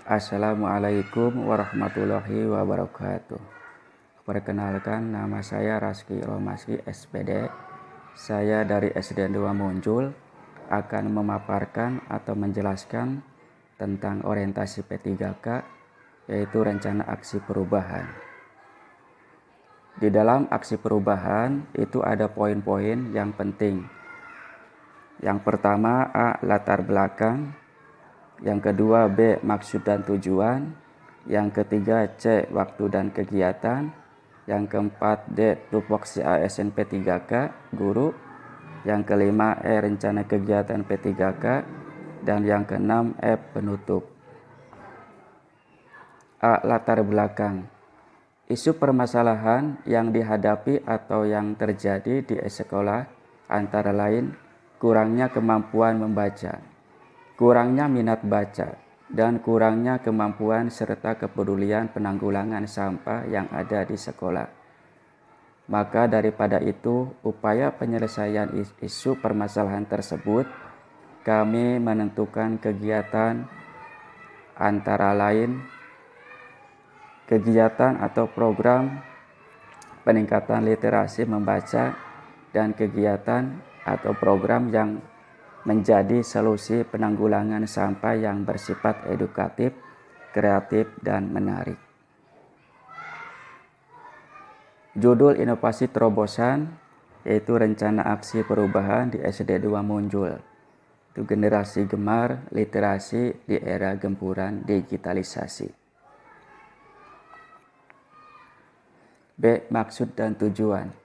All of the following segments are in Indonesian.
Assalamualaikum warahmatullahi wabarakatuh. Perkenalkan, nama saya Raski Romaski SPD. Saya dari SDN 2 Muncul akan memaparkan atau menjelaskan tentang orientasi P3K, yaitu rencana aksi perubahan. Di dalam aksi perubahan itu ada poin-poin yang penting. Yang pertama A. Latar belakang. Yang kedua B. Maksud dan tujuan. Yang ketiga C. Waktu dan kegiatan. Yang keempat D. Tupoksi ASN P3K guru. Yang kelima E. Rencana kegiatan P3K. Dan yang keenam F. Penutup. A. Latar belakang. Isu permasalahan yang dihadapi atau yang terjadi di sekolah antara lain kurangnya kemampuan membaca, kurangnya minat baca, dan kurangnya kemampuan serta kepedulian penanggulangan sampah yang ada di sekolah. Maka daripada itu, upaya penyelesaian isu permasalahan tersebut, kami menentukan kegiatan antara lain kegiatan atau program peningkatan literasi membaca dan kegiatan atau program yang menjadi solusi penanggulangan sampah yang bersifat edukatif, kreatif, dan menarik. Judul inovasi terobosan yaitu rencana aksi perubahan di SD 2 Muncul. Itu generasi gemar literasi di era gempuran digitalisasi. B. Maksud dan tujuan.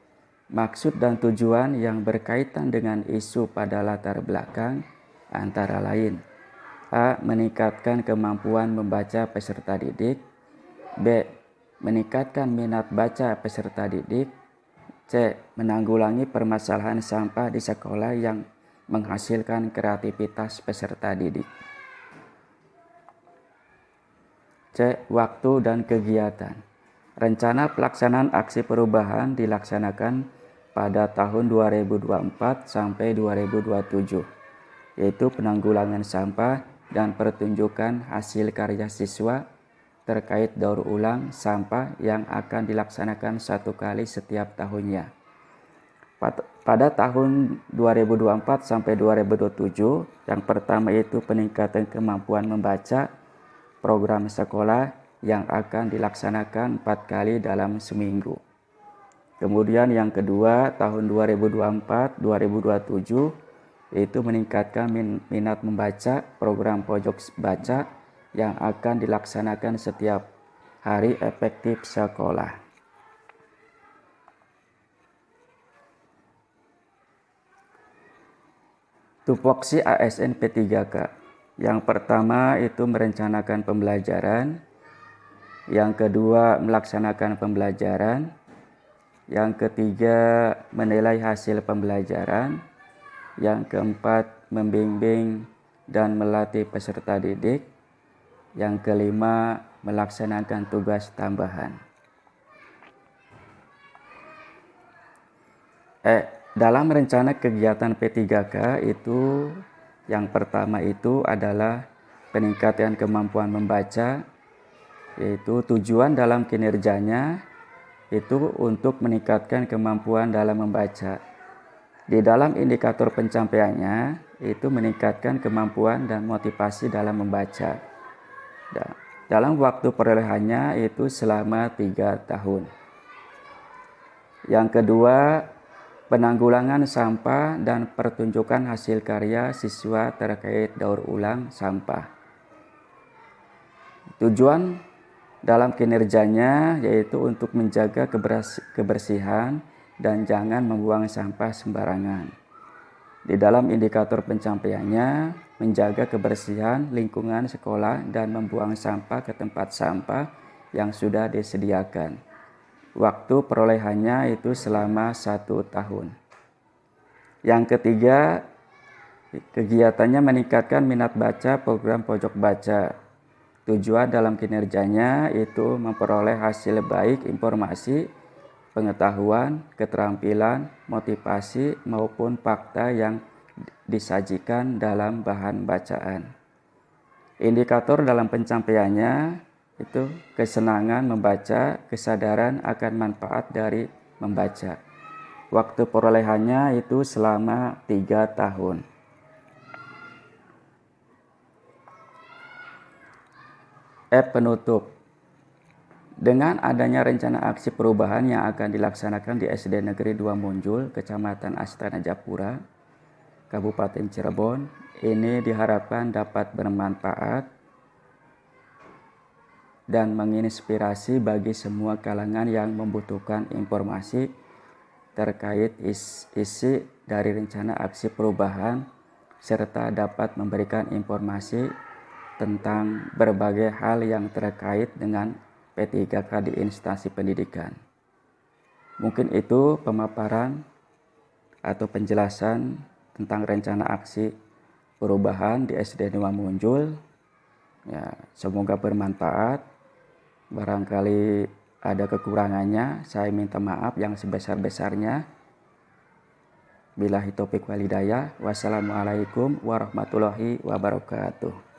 Maksud dan tujuan yang berkaitan dengan isu pada latar belakang antara lain A. Meningkatkan kemampuan membaca peserta didik. B. Meningkatkan minat baca peserta didik. C. Menanggulangi permasalahan sampah di sekolah yang menghasilkan kreativitas peserta didik. C. Waktu dan kegiatan. Rencana pelaksanaan aksi perubahan dilaksanakan pada tahun 2024 sampai 2027, yaitu penanggulangan sampah dan pertunjukan hasil karya siswa terkait daur ulang sampah yang akan dilaksanakan satu kali setiap tahunnya. Pada tahun 2024 sampai 2027, yang pertama itu peningkatan kemampuan membaca program sekolah yang akan dilaksanakan 4 kali dalam seminggu. Kemudian yang kedua tahun 2024-2027 yaitu meningkatkan minat membaca program pojok baca yang akan dilaksanakan setiap hari efektif sekolah. Tupoksi ASN P3K. Yang pertama itu merencanakan pembelajaran. Yang kedua, melaksanakan pembelajaran. Yang ketiga, menilai hasil pembelajaran. Yang keempat, membimbing dan melatih peserta didik. Yang kelima, melaksanakan tugas tambahan. Dalam rencana kegiatan P3K itu, yang pertama itu adalah peningkatan kemampuan membaca, yaitu tujuan dalam kinerjanya itu untuk meningkatkan kemampuan dalam membaca. Di dalam indikator pencapaiannya itu meningkatkan kemampuan dan motivasi dalam membaca. Dalam waktu perolehannya itu selama 3 tahun. Yang kedua, penanggulangan sampah dan pertunjukan hasil karya siswa terkait daur ulang sampah. Tujuan dalam kinerjanya yaitu untuk menjaga kebersihan dan jangan membuang sampah sembarangan. Di dalam indikator pencapaiannya, menjaga kebersihan lingkungan sekolah dan membuang sampah ke tempat sampah yang sudah disediakan. Waktu perolehannya itu selama 1 tahun. Yang ketiga, kegiatannya meningkatkan minat baca program pojok baca. Tujuan dalam kinerjanya itu memperoleh hasil baik informasi, pengetahuan, keterampilan, motivasi maupun fakta yang disajikan dalam bahan bacaan. Indikator dalam pencapaiannya itu kesenangan membaca, kesadaran akan manfaat dari membaca. Waktu perolehannya itu selama 3 tahun. Penutup. Dengan adanya rencana aksi perubahan yang akan dilaksanakan di SD Negeri 2 Munjul, Kecamatan Astana Japura, Kabupaten Cirebon, ini diharapkan dapat bermanfaat dan menginspirasi bagi semua kalangan yang membutuhkan informasi terkait isi dari rencana aksi perubahan, serta dapat memberikan informasi tentang berbagai hal yang terkait dengan P3K di instansi pendidikan. Mungkin itu pemaparan atau penjelasan tentang rencana aksi perubahan di SD 2 Munjul. Ya, semoga bermanfaat. Barangkali ada kekurangannya, saya minta maaf yang sebesar-besarnya. Billahi taufiq wal hidayah. Wassalamualaikum warahmatullahi wabarakatuh.